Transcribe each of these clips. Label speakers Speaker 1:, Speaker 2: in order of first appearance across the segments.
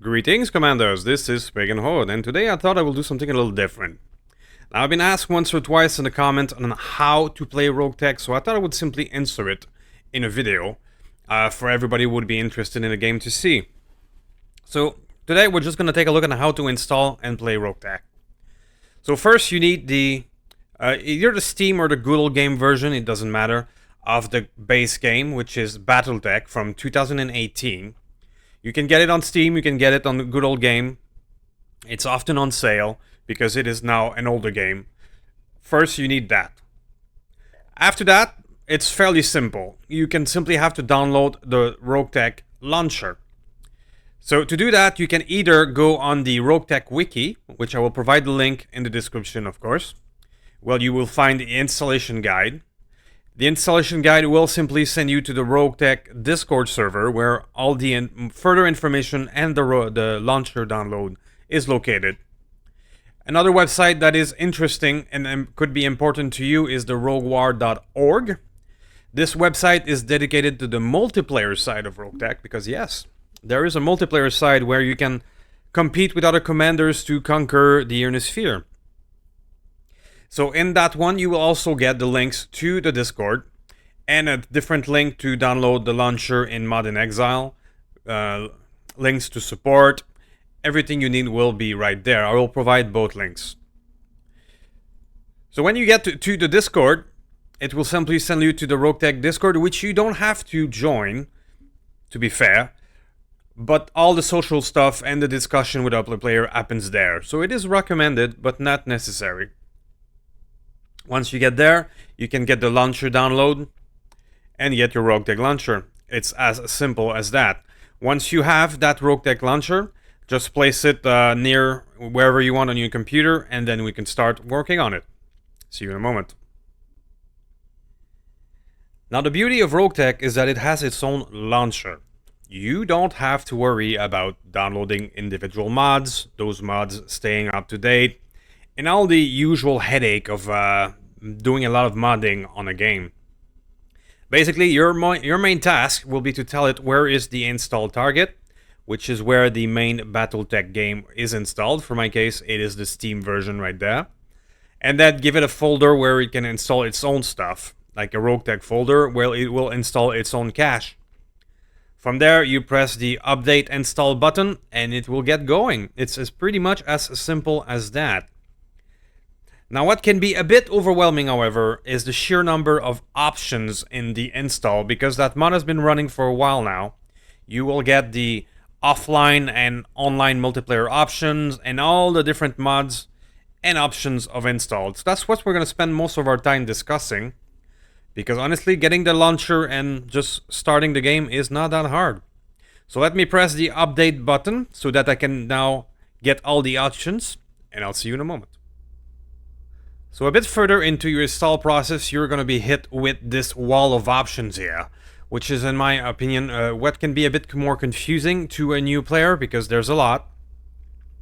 Speaker 1: Greetings, Commanders, this is Pagan Horde, and today I thought I will do something a little different. Now, I've been asked once or twice in the comments on how to play Roguetech, so I thought I would simply insert it in a video for everybody who would be interested in the game to see. So, today we're just going to take a look at how to install and play Roguetech. So first you need the either the Steam or the good old game version, it doesn't matter, of the base game, which is Battletech from 2018. You can get it on Steam, you can get it on the good old game. It's often on sale because it is now an older game. First, you need that. After that, it's fairly simple. You can simply have to download the Roguetech launcher. So to do that, you can either go on the Roguetech wiki, which I will provide the link in the description, of course. Well, you will find the installation guide. The installation guide will simply send you to the Roguetech Discord server where all the further information and the launcher download is located. Another website that is interesting and could be important to you is the roguewar.org. This website is dedicated to the multiplayer side of Roguetech because yes, there is a multiplayer side where you can compete with other commanders to conquer the Ionosphere. So in that one, you will also get the links to the Discord and a different link to download the launcher in Mod in Exile, links to support. Everything you need will be right there. I will provide both links. So when you get to the Discord, it will simply send you to the Roguetech Discord, which you don't have to join, to be fair. But all the social stuff and the discussion with other player happens there. So it is recommended, but not necessary. Once you get there, you can get the launcher download and get your Roguetech launcher. It's as simple as that. Once you have that Roguetech launcher, just place it near wherever you want on your computer, and then we can start working on it. See you in a moment. Now, the beauty of Roguetech is that it has its own launcher. You don't have to worry about downloading individual mods, those mods staying up to date, and all the usual headache of doing a lot of modding on a game. Basically, your main task will be to tell it where is the install target, which is where the main Battletech game is installed. For my case, it is the Steam version right there. And then give it a folder where it can install its own stuff, like a Roguetech folder where it will install its own cache. From there, you press the update install button and it will get going. It's pretty much as simple as that. Now, what can be a bit overwhelming, however, is the sheer number of options in the install, because that mod has been running for a while now. You will get the offline and online multiplayer options and all the different mods and options of install. So that's what we're going to spend most of our time discussing, because honestly, getting the launcher and just starting the game is not that hard. So let me press the update button so that I can now get all the options, and I'll see you in a moment. So a bit further into your install process, you're going to be hit with this wall of options here, which is, in my opinion, what can be a bit more confusing to a new player because there's a lot.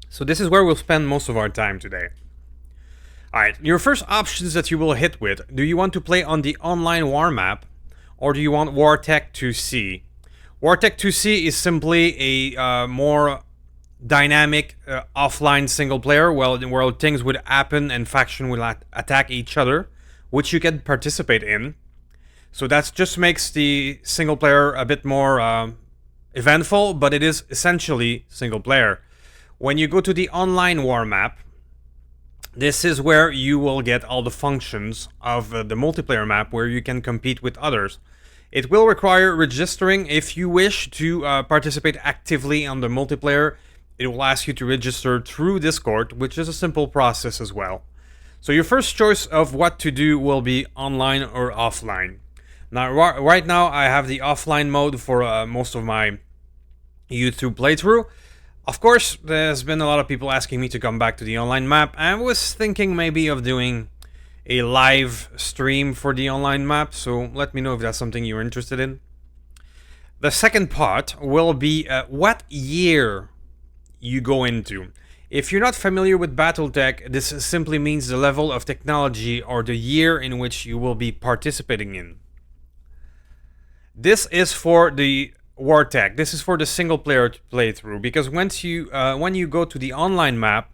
Speaker 1: So this is where we'll spend most of our time today. Alright, your first options that you will hit with: do you want to play on the online war map, or do you want Wartech 2C? Wartech 2C is simply a more dynamic offline single player where things would happen and faction will attack each other, which you can participate in. So that just makes the single player a bit more eventful, but it is essentially single player. When you go to the online war map, this is where you will get all the functions of the multiplayer map where you can compete with others. It will require registering if you wish to participate actively on the multiplayer. It will ask you to register through Discord, which is a simple process as well. So your first choice of what to do will be online or offline. Now, right now, I have the offline mode for most of my YouTube playthrough. Of course, there's been a lot of people asking me to come back to the online map. I was thinking maybe of doing a live stream for the online map, so let me know if that's something you're interested in. The second part will be what year you go into. If you're not familiar with Battletech, this simply means the level of technology or the year in which you will be participating in. This is for the Wartech. This is for the single player playthrough, because when you go to the online map,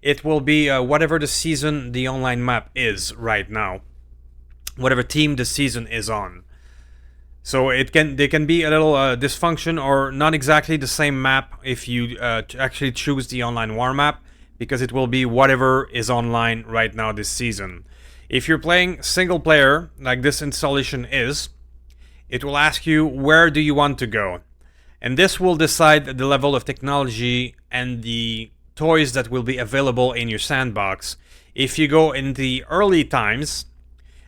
Speaker 1: it will be whatever the season the online map is right now, whatever team the season is on. So they can be a little dysfunction or not exactly the same map if you actually choose the online war map, because it will be whatever is online right now this season. If you're playing single player, like this installation is, it will ask you where do you want to go. And this will decide the level of technology and the toys that will be available in your sandbox. If you go in the early times,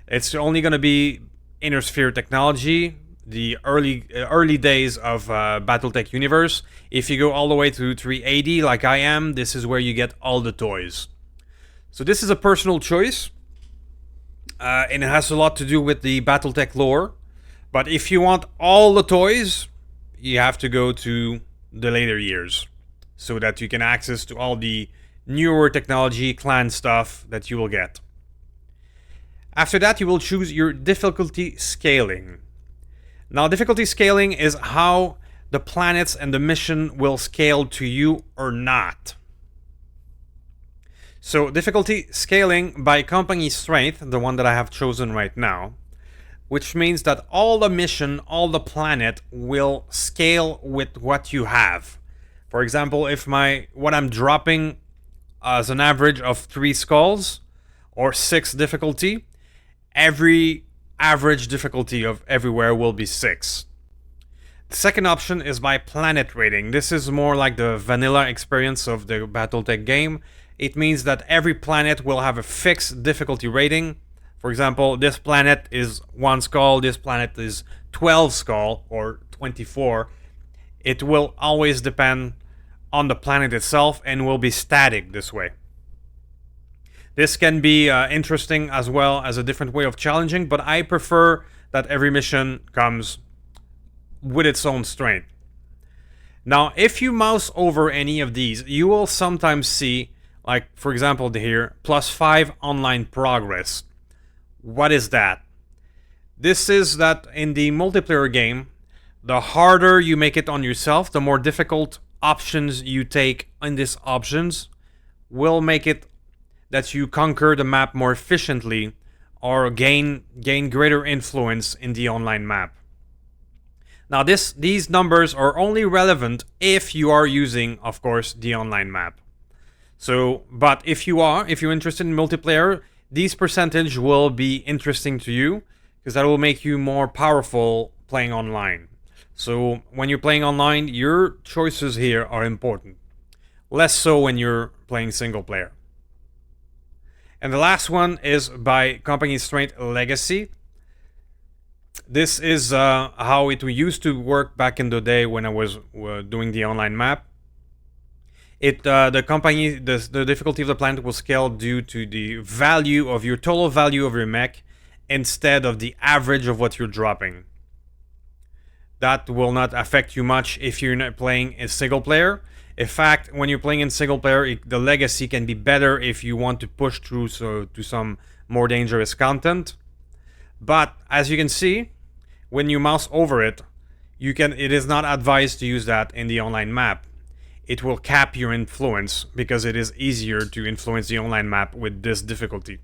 Speaker 1: it's only going to be Inner Sphere technology, the early days of Battletech universe. If you go all the way to 380 like I am, this is where you get all the toys. So this is a personal choice, and it has a lot to do with the Battletech lore. But if you want all the toys, you have to go to the later years, so that you can access to all the newer technology, clan stuff that you will get. After that, you will choose your difficulty scaling. Now, difficulty scaling is how the planets and the mission will scale to you or not. So, difficulty scaling by company strength, the one that I have chosen right now, which means that all the mission, all the planet will scale with what you have. For example, if what I'm dropping as an average of 3 skulls or 6 difficulty, every average difficulty of everywhere will be 6. The second option is by planet rating. This is more like the vanilla experience of the Battletech game. It means that every planet will have a fixed difficulty rating. For example, this planet is 1 skull, this planet is 12 skull, or 24. It will always depend on the planet itself and will be static this way. This can be interesting as well as a different way of challenging, but I prefer that every mission comes with its own strength. Now, if you mouse over any of these, you will sometimes see, like for example here, +5 online progress. What is that? This is that in the multiplayer game, the harder you make it on yourself, the more difficult options you take in these options will make it that you conquer the map more efficiently or gain greater influence in the online map. Now these numbers are only relevant if you are using, of course, the online map. So, but if you're interested in multiplayer, these percentage will be interesting to you because that will make you more powerful playing online. So when you're playing online, your choices here are important. Less so when you're playing single player. And the last one is by company strength legacy. This is how it used to work back in the day when I was doing the online map. The difficulty of the planet will scale due to the value of your total value of your mech instead of the average of what you're dropping. That will not affect you much if you're not playing a single player. In fact, when you're playing in single player, the legacy can be better if you want to push through to some more dangerous content. But as you can see, when you mouse over it, it is not advised to use that in the online map. It will cap your influence because it is easier to influence the online map with this difficulty.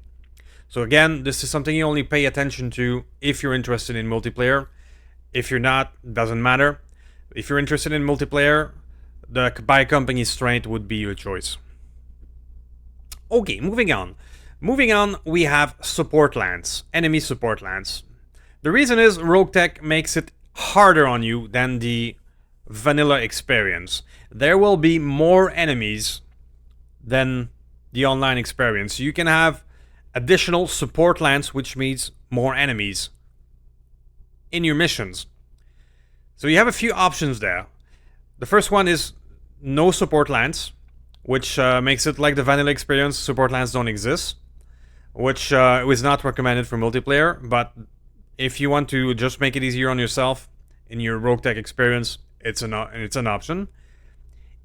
Speaker 1: So again, this is something you only pay attention to if you're interested in multiplayer. If you're not, doesn't matter. If you're interested in multiplayer, the by company strength would be your choice. Okay, moving on. Moving on, we have support lands, enemy support lands. The reason is Roguetech makes it harder on you than the vanilla experience. There will be more enemies than the online experience. You can have additional support lands, which means more enemies in your missions. So you have a few options there. The first one is no support lands, which makes it like the vanilla experience. Support lands don't exist, which is not recommended for multiplayer. But if you want to just make it easier on yourself in your Roguetech experience, it's an option.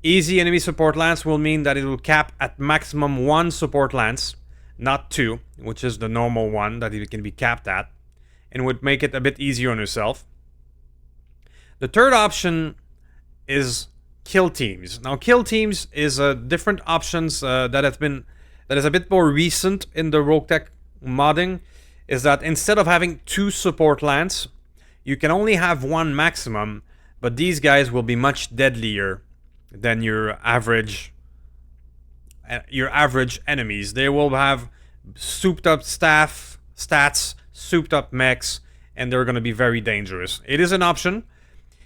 Speaker 1: Easy enemy support lands will mean that it will cap at maximum 1 support lance, not 2, which is the normal one that it can be capped at, and would make it a bit easier on yourself. The third option is kill teams. Now, kill teams is a different options that is a bit more recent in the Roguetech modding. Is that instead of having 2 support lands, you can only have 1 maximum, but these guys will be much deadlier than your average enemies. They will have souped up stats, souped up mechs, and they're going to be very dangerous. It is an option.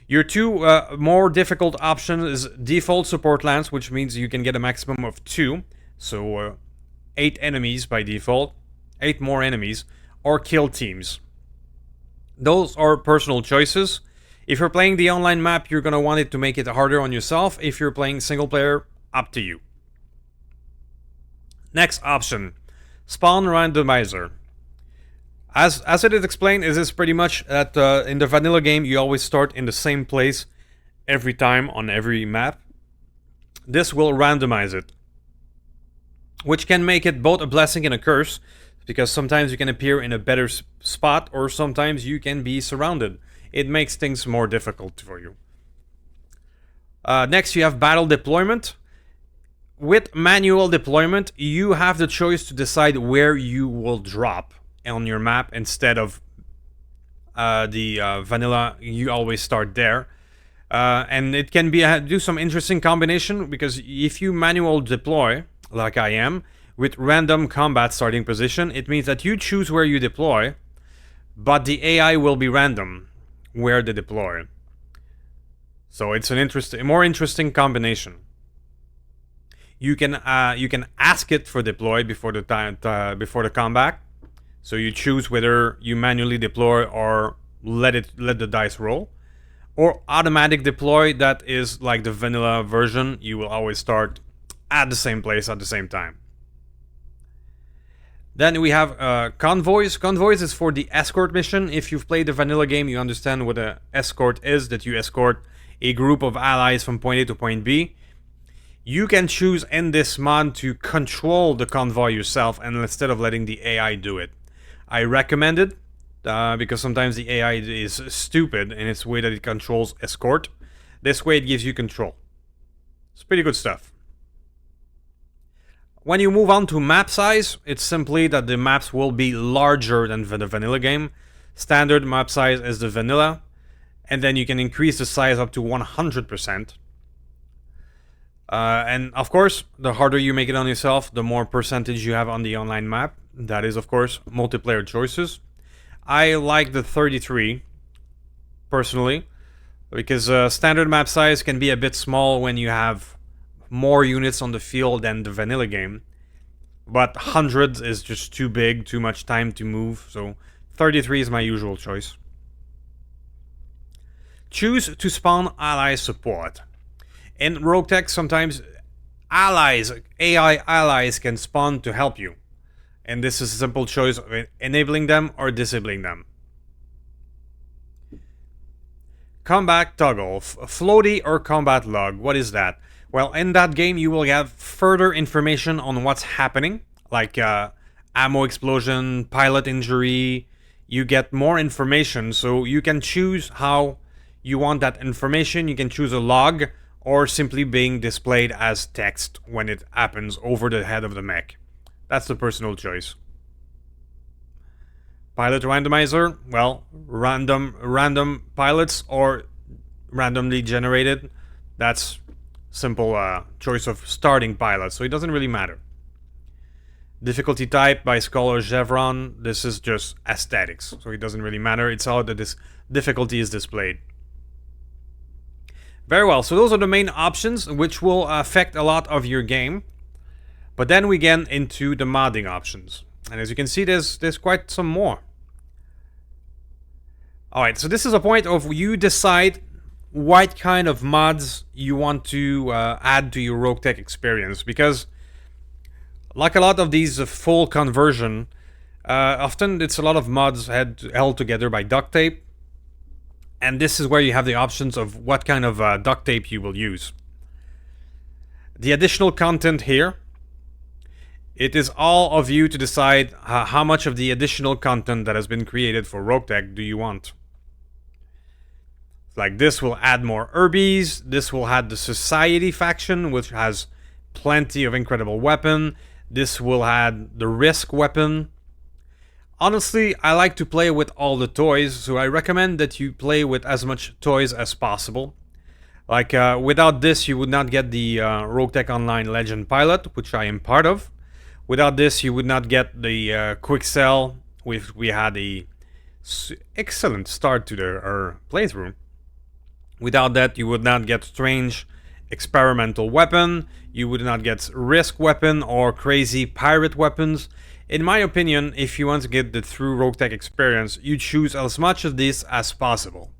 Speaker 1: Your 2 more difficult options is default support lands, which means you can get a maximum of 2, so 8 enemies by default, 8 more enemies, or kill teams. Those are personal choices. If you're playing the online map, you're going to want it to make it harder on yourself. If you're playing single player, up to you. Next option, spawn randomizer. As it is explained, it is pretty much that in the vanilla game, you always start in the same place every time on every map. This will randomize it, which can make it both a blessing and a curse, because sometimes you can appear in a better spot, or sometimes you can be surrounded. It makes things more difficult for you. Next, you have battle deployment. With manual deployment, you have the choice to decide where you will drop on your map instead of the vanilla. You always start there. And it can be do some interesting combination, because if you manual deploy, like I am, with random combat starting position, it means that you choose where you deploy, but the AI will be random where they deploy. So it's a more interesting combination. You can ask it for deploy before the combat, so you choose whether you manually deploy or let the dice roll, or automatic deploy. That is like the vanilla version. You will always start at the same place at the same time. Then we have convoys. Convoys is for the escort mission. If you've played the vanilla game, you understand what an escort is, that you escort a group of allies from point A to point B. You can choose in this mod to control the convoy yourself, and instead of letting the AI do it. I recommend it, because sometimes the AI is stupid in its way that it controls escort. This way it gives you control. It's pretty good stuff. When you move on to map size, it's simply that the maps will be larger than the vanilla game. Standard map size is the vanilla, and then you can increase the size up to 100%. And of course, the harder you make it on yourself, the more percentage you have on the online map. That is, of course, multiplayer choices. I like the 33, personally, because standard map size can be a bit small when you have more units on the field than the vanilla game. But 100 is just too big, too much time to move, so 33 is my usual choice. Choose to spawn ally support. In Roguetech, sometimes allies, AI allies, can spawn to help you. And this is a simple choice of enabling them or disabling them. Combat toggle, floaty or combat log. What is that? Well, in that game, you will have further information on what's happening, like ammo explosion, pilot injury. You get more information, so you can choose how you want that information. You can choose a log, or simply being displayed as text when it happens over the head of the mech. That's the personal choice. Pilot randomizer, well, random pilots or randomly generated. That's simple choice of starting pilot, so it doesn't really matter. Difficulty type by Scholar Chevron. This is just aesthetics, so it doesn't really matter. It's how that this difficulty is displayed. Very well, so those are the main options, which will affect a lot of your game. But then we get into the modding options. And as you can see, there's quite some more. Alright, so this is a point of you decide what kind of mods you want to add to your Roguetech experience. Because, like a lot of these full conversion, often it's a lot of mods held together by duct tape. And this is where you have the options of what kind of duct tape you will use. The additional content here, it is all of you to decide how much of the additional content that has been created for Roguetech do you want. Like this will add more Herbies, this will add the Society faction, which has plenty of incredible weapon, this will add the Risk weapon. Honestly, I like to play with all the toys, so I recommend that you play with as much toys as possible. Like, without this, you would not get the Roguetech Online Legend Pilot, which I am part of. Without this, you would not get the Quick Sell. We had a excellent start to our playthrough. Without that, you would not get Strange Experimental Weapon, you would not get Risk Weapon or Crazy Pirate Weapons. In my opinion, if you want to get the true Roguetech experience, you choose as much of this as possible.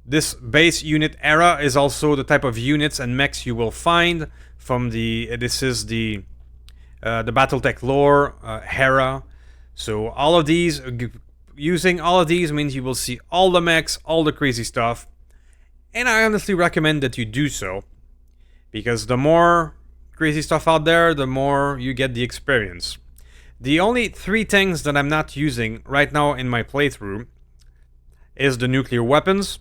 Speaker 1: This base unit era is also the type of units and mechs you will find from this is the Battletech lore, Hera. So all of these, using all of these means you will see all the mechs, all the crazy stuff. And I honestly recommend that you do so, because the more crazy stuff out there, the more you get the experience. The only 3 things that I'm not using right now in my playthrough is the nuclear weapons.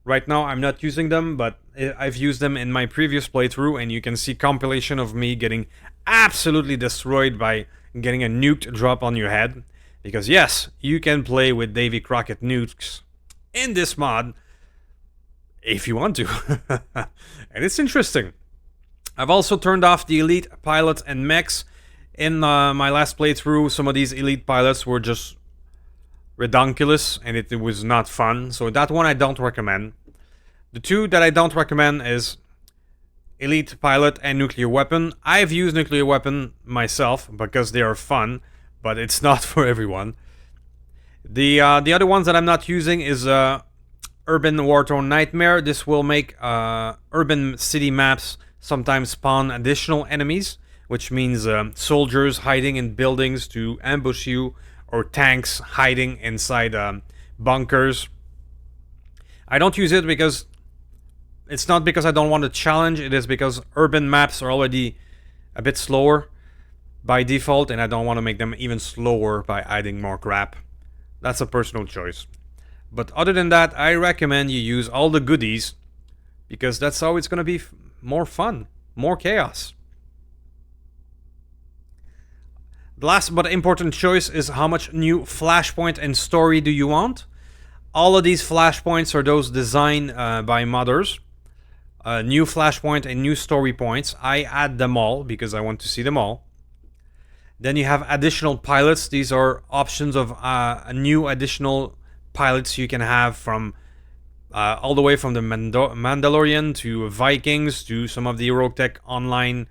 Speaker 1: Right now I'm not using them, but I've used them in my previous playthrough, and you can see compilation of me getting absolutely destroyed by getting a nuke drop on your head. Because yes, you can play with Davy Crockett nukes in this mod, if you want to. And it's interesting. I've also turned off the elite pilots and mechs. In my last playthrough, some of these elite pilots were just redonkulous, and it was not fun. So that one I don't recommend. The 2 that I don't recommend is elite pilot and nuclear weapon. I've used nuclear weapon myself because they are fun, but it's not for everyone. The other ones that I'm not using is Urban War-Torn Nightmare. This will make urban city maps sometimes spawn additional enemies, which means soldiers hiding in buildings to ambush you, or tanks hiding inside bunkers. I don't use it because it's not because I don't want a challenge, it is because urban maps are already a bit slower by default, and I don't want to make them even slower by adding more crap. That's a personal choice. But other than that, I recommend you use all the goodies, because that's how it's going to be more fun, more chaos. The last but important choice is how much new flashpoint and story do you want. All of these flashpoints are those designed by modders. New flashpoint and new story points. I add them all because I want to see them all. Then you have additional pilots. These are options of new additional pilots you can have from all the way from the Mandalorian to Vikings to some of the Roguetech online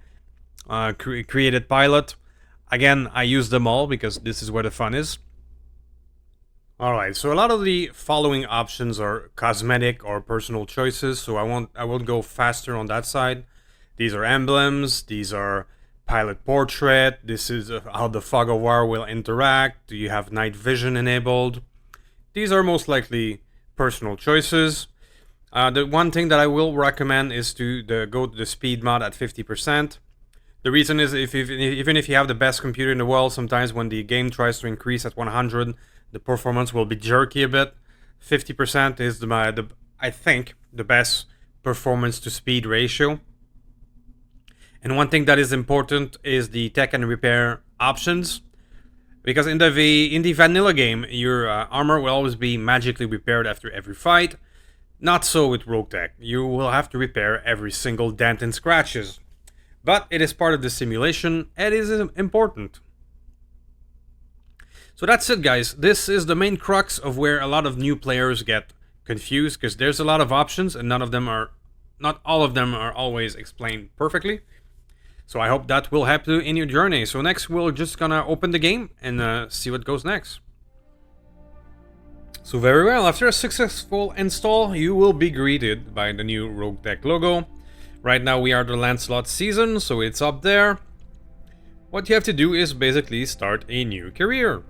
Speaker 1: created pilot. Again, I use them all because this is where the fun is. Alright, so a lot of the following options are cosmetic or personal choices, so I won't go faster on that side. These are emblems, these are pilot portrait, this is how the fog of war will interact, do you have night vision enabled. These are most likely personal choices. The one thing that I will recommend is to go to the speed mod at 50%. The reason is even if you have the best computer in the world, sometimes when the game tries to increase at 100, the performance will be jerky a bit. 50% is I think the best performance to speed ratio. And one thing that is important is the tech and repair options. Because in the vanilla game, your armor will always be magically repaired after every fight. Not so with Roguetech. You will have to repair every single dent and scratches. But it is part of the simulation, and it is important. So that's it, guys. This is the main crux of where a lot of new players get confused, because there's a lot of options and not all of them are always explained perfectly. So I hope that will help you in your journey. So next we're just gonna open the game and see what goes next. So very well, after a successful install, you will be greeted by the new Roguetech logo. Right now we are the Lancelot season, so it's up there. What you have to do is basically start a new career,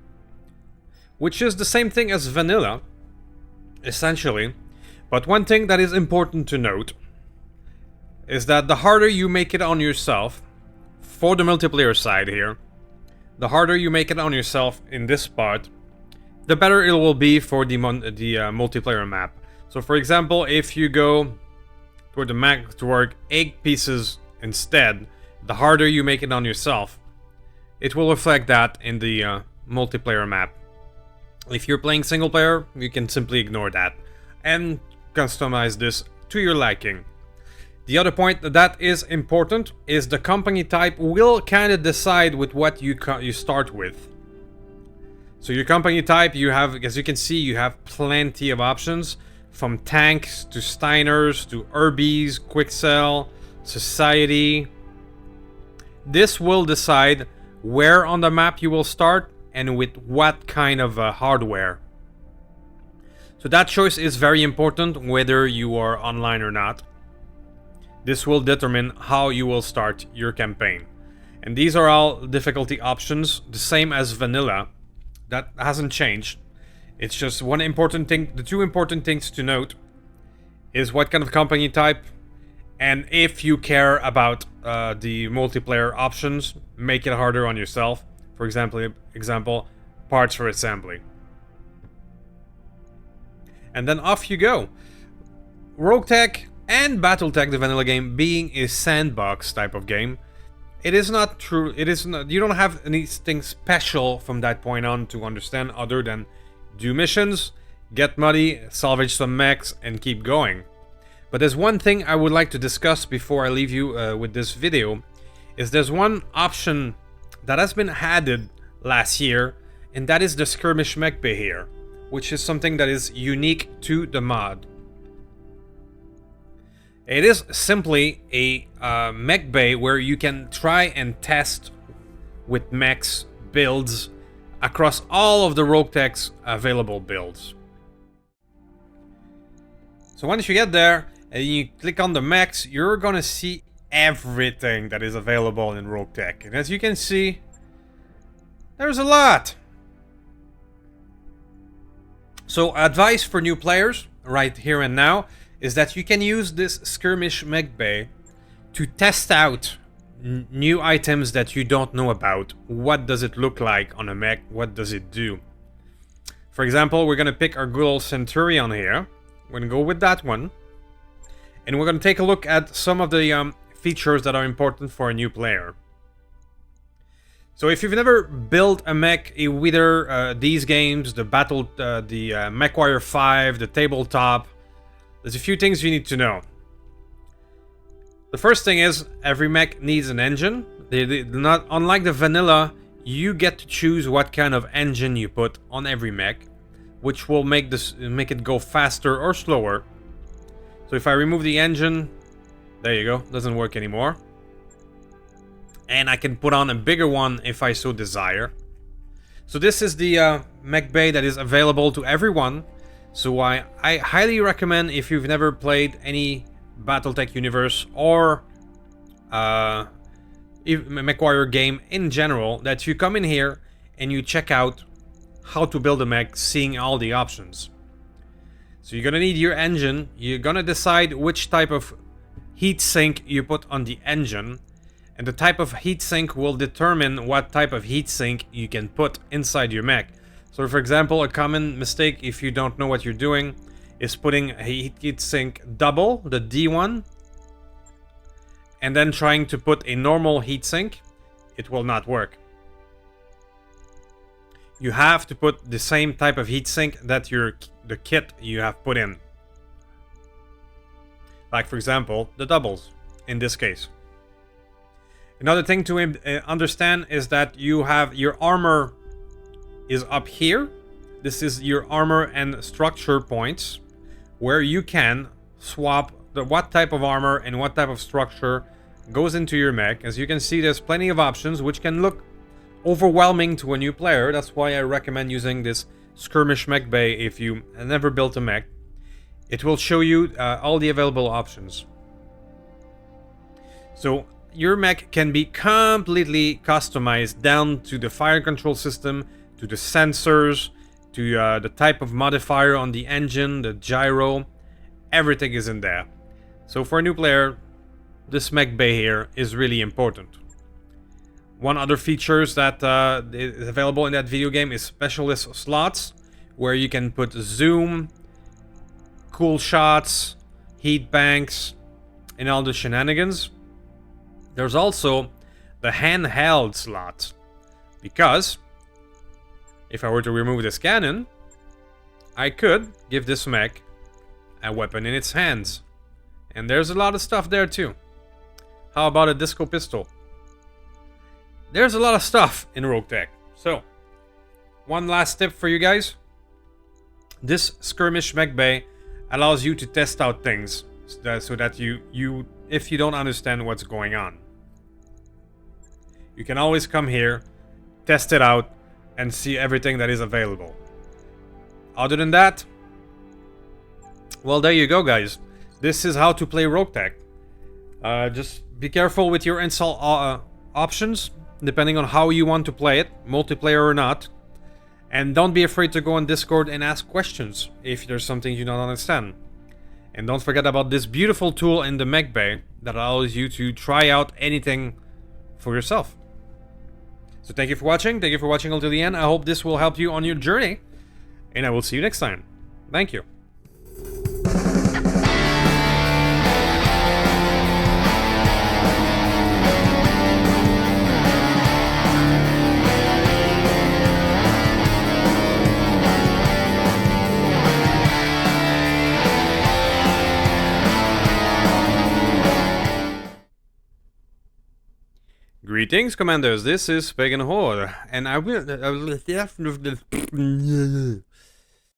Speaker 1: which is the same thing as vanilla, essentially. But one thing that is important to note is that the harder you make it on yourself, for the multiplayer side here, the harder you make it on yourself in this part, the better it will be for the multiplayer map. So for example, if you go toward the mech to work 8 pieces instead, the harder you make it on yourself, it will reflect that in the multiplayer map. If you're playing single player, you can simply ignore that and customize this to your liking. The other point that is important is the company type will kind of decide with what you start with. So your company type, you have, as you can see, you have plenty of options, from tanks to Steiners to Urbies, Quicksell, Society. This will decide where on the map you will start and with what kind of hardware. So that choice is very important whether you are online or not. This will determine how you will start your campaign. And these are all difficulty options, the same as vanilla. That hasn't changed. It's just one important thing, the two important things to note is what kind of company type, and if you care about the multiplayer options, make it harder on yourself. For example, parts for assembly. And then off you go. Roguetech and Battletech, the vanilla game, being a sandbox type of game, it is not true. It is not. You don't have anything special from that point on to understand other than do missions, get muddy, salvage some mechs, and keep going. But there's one thing I would like to discuss before I leave you with this video, is there's one option that has been added last year, and that is the skirmish mech bay here, which is something that is unique to the mod. It is simply a mech bay where you can try and test with mechs builds across all of the Roguetech's available builds. So once you get there and you click on the mechs, you're gonna see everything that is available in Roguetech. And as you can see, there's a lot. So advice for new players right here and now is that you can use this skirmish mech bay to test out new items that you don't know about. What does it look like on a mech? What does it do? For example, we're gonna pick our good old Centurion here. We're gonna go with that one. And we're gonna take a look at some of the features that are important for a new player. So if you've never built a mech, either these games, the MechWarrior 5, the tabletop, there's a few things you need to know. The first thing is every mech needs an engine. Unlike the vanilla, you get to choose what kind of engine you put on every mech, which will make it go faster or slower. So if I remove the engine, there you go, doesn't work anymore. And I can put on a bigger one if I so desire. So this is the mech bay that is available to everyone. So I highly recommend, if you've never played any Battletech universe or MechWarrior game in general, that you come in here and you check out how to build a mech, seeing all the options. So you're gonna need your engine. You're gonna decide which type of heatsink you put on the engine, and the type of heatsink will determine what type of heatsink you can put inside your mech. So for example, a common mistake if you don't know what you're doing is putting a heatsink double, the D1, and then trying to put a normal heatsink. It will not work. You have to put the same type of heatsink that the kit you have put in. Like for example, the doubles in this case. Another thing to understand is that you have your armor is up here. This is your armor and structure points, where you can swap what type of armor and what type of structure goes into your mech. As you can see, there's plenty of options, which can look overwhelming to a new player. That's why I recommend using this skirmish mech bay if you have never built a mech. It will show you all the available options. So your mech can be completely customized down to the fire control system, to the sensors, to the type of modifier on the engine, the gyro. Everything is in there. So for a new player, this mech bay here is really important. One other features that is available in that video game is specialist slots, where you can put zoom, cool shots, heat banks, and all the shenanigans. There's also the handheld slot, because if I were to remove this cannon, I could give this mech a weapon in its hands. And there's a lot of stuff there too. How about a disco pistol? There's a lot of stuff in Roguetech. So, one last tip for you guys. This skirmish mech bay allows you to test out things so that you if you don't understand what's going on, you can always come here, test it out, and see everything that is available. Other than that, well, there you go, guys. This is how to play Roguetech. Just be careful with your install options, depending on how you want to play it, multiplayer or not. And don't be afraid to go on Discord and ask questions if there's something you don't understand. And don't forget about this beautiful tool in the mech bay that allows you to try out anything for yourself. So thank you for watching. Thank you for watching until the end. I hope this will help you on your journey. And I will see you next time. Thank you. Greetings, Commanders. This is Pagan Horde, and I will